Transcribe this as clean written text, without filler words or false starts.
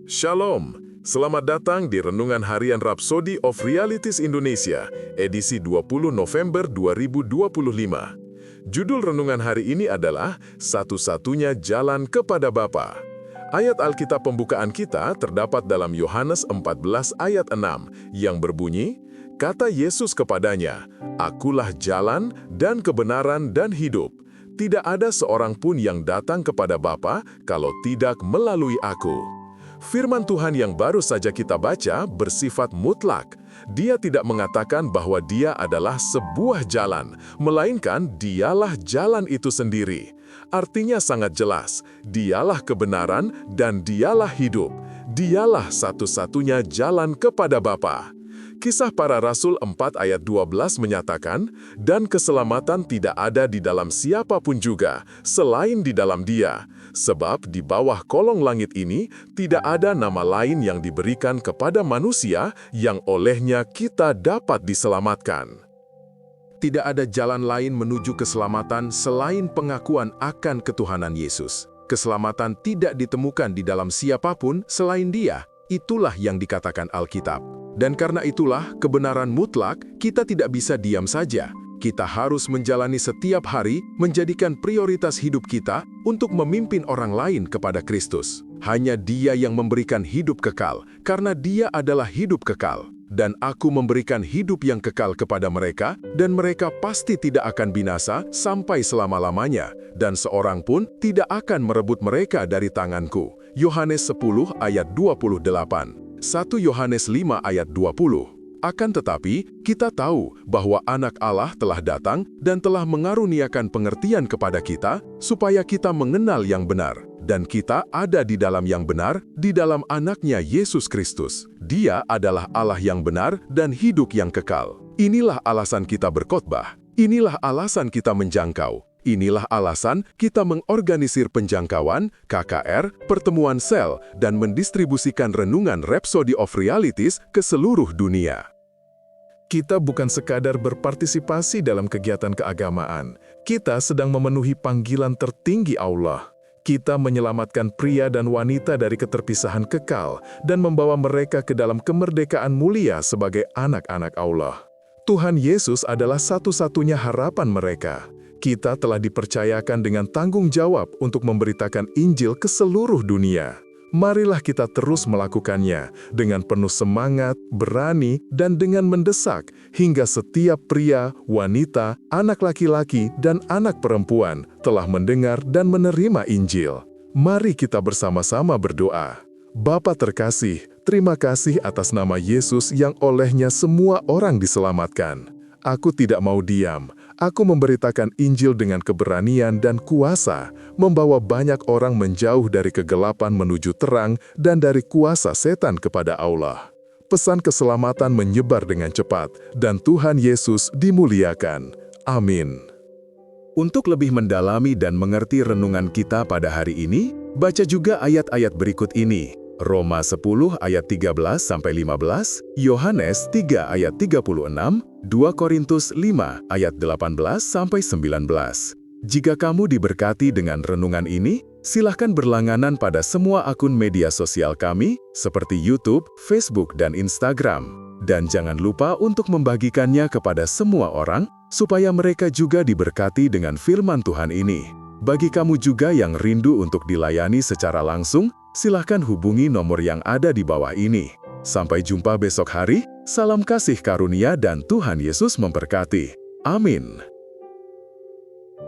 Shalom, selamat datang di Renungan Harian Rhapsody of Realities Indonesia, edisi 20 November 2025. Judul renungan hari ini adalah Satu-satunya Jalan kepada Bapa. Ayat Alkitab pembukaan kita terdapat dalam Yohanes 14 ayat 6 yang berbunyi, kata Yesus kepadanya, Akulah jalan dan kebenaran dan hidup. Tidak ada seorang pun yang datang kepada Bapa kalau tidak melalui aku. Firman Tuhan yang baru saja kita baca bersifat mutlak. Dia tidak mengatakan bahwa dia adalah sebuah jalan, melainkan dialah jalan itu sendiri. Artinya sangat jelas, dialah kebenaran dan dialah hidup. Dialah satu-satunya jalan kepada Bapa. Kisah Para Rasul 4 ayat 12 menyatakan, dan keselamatan tidak ada di dalam siapapun juga, selain di dalam Dia. Sebab di bawah kolong langit ini, tidak ada nama lain yang diberikan kepada manusia yang olehnya kita dapat diselamatkan. Tidak ada jalan lain menuju keselamatan selain pengakuan akan ketuhanan Yesus. Keselamatan tidak ditemukan di dalam siapapun selain Dia. Itulah yang dikatakan Alkitab. Dan karena itulah kebenaran mutlak, kita tidak bisa diam saja. Kita harus menjalani setiap hari, menjadikan prioritas hidup kita untuk memimpin orang lain kepada Kristus. Hanya Dia yang memberikan hidup kekal, karena Dia adalah hidup kekal. Dan aku memberikan hidup yang kekal kepada mereka, dan mereka pasti tidak akan binasa sampai selama-lamanya, dan seorang pun tidak akan merebut mereka dari tanganku. Yohanes 10 ayat 28. 1 Yohanes 5 ayat 20. Akan tetapi, kita tahu bahwa Anak Allah telah datang dan telah mengaruniakan pengertian kepada kita, supaya kita mengenal yang benar. Dan kita ada di dalam yang benar, di dalam Anaknya Yesus Kristus. Dia adalah Allah yang benar dan hidup yang kekal. Inilah alasan kita berkhotbah. Inilah alasan kita menjangkau. Inilah alasan kita mengorganisir penjangkauan, KKR, pertemuan sel, dan mendistribusikan renungan Rhapsody of Realities ke seluruh dunia. Kita bukan sekadar berpartisipasi dalam kegiatan keagamaan. Kita sedang memenuhi panggilan tertinggi Allah. Kita menyelamatkan pria dan wanita dari keterpisahan kekal dan membawa mereka ke dalam kemerdekaan mulia sebagai anak-anak Allah. Tuhan Yesus adalah satu-satunya harapan mereka. Kita telah dipercayakan dengan tanggung jawab untuk memberitakan Injil ke seluruh dunia. Marilah kita terus melakukannya dengan penuh semangat, berani, dan dengan mendesak hingga setiap pria, wanita, anak laki-laki, dan anak perempuan telah mendengar dan menerima Injil. Mari kita bersama-sama berdoa. Bapa terkasih, terima kasih atas nama Yesus yang olehnya semua orang diselamatkan. Aku tidak mau diam. Aku memberitakan Injil dengan keberanian dan kuasa, membawa banyak orang menjauh dari kegelapan menuju terang dan dari kuasa setan kepada Allah. Pesan keselamatan menyebar dengan cepat, dan Tuhan Yesus dimuliakan. Amin. Untuk lebih mendalami dan mengerti renungan kita pada hari ini, baca juga ayat-ayat berikut ini. Roma 10 ayat 13-15, Yohanes 3 ayat 36, 2 Korintus 5 ayat 18-19. Jika kamu diberkati dengan renungan ini, silahkan berlangganan pada semua akun media sosial kami, seperti YouTube, Facebook, dan Instagram. Dan jangan lupa untuk membagikannya kepada semua orang, supaya mereka juga diberkati dengan firman Tuhan ini. Bagi kamu juga yang rindu untuk dilayani secara langsung, silahkan hubungi nomor yang ada di bawah ini. Sampai jumpa besok hari, salam kasih karunia dan Tuhan Yesus memberkati. Amin.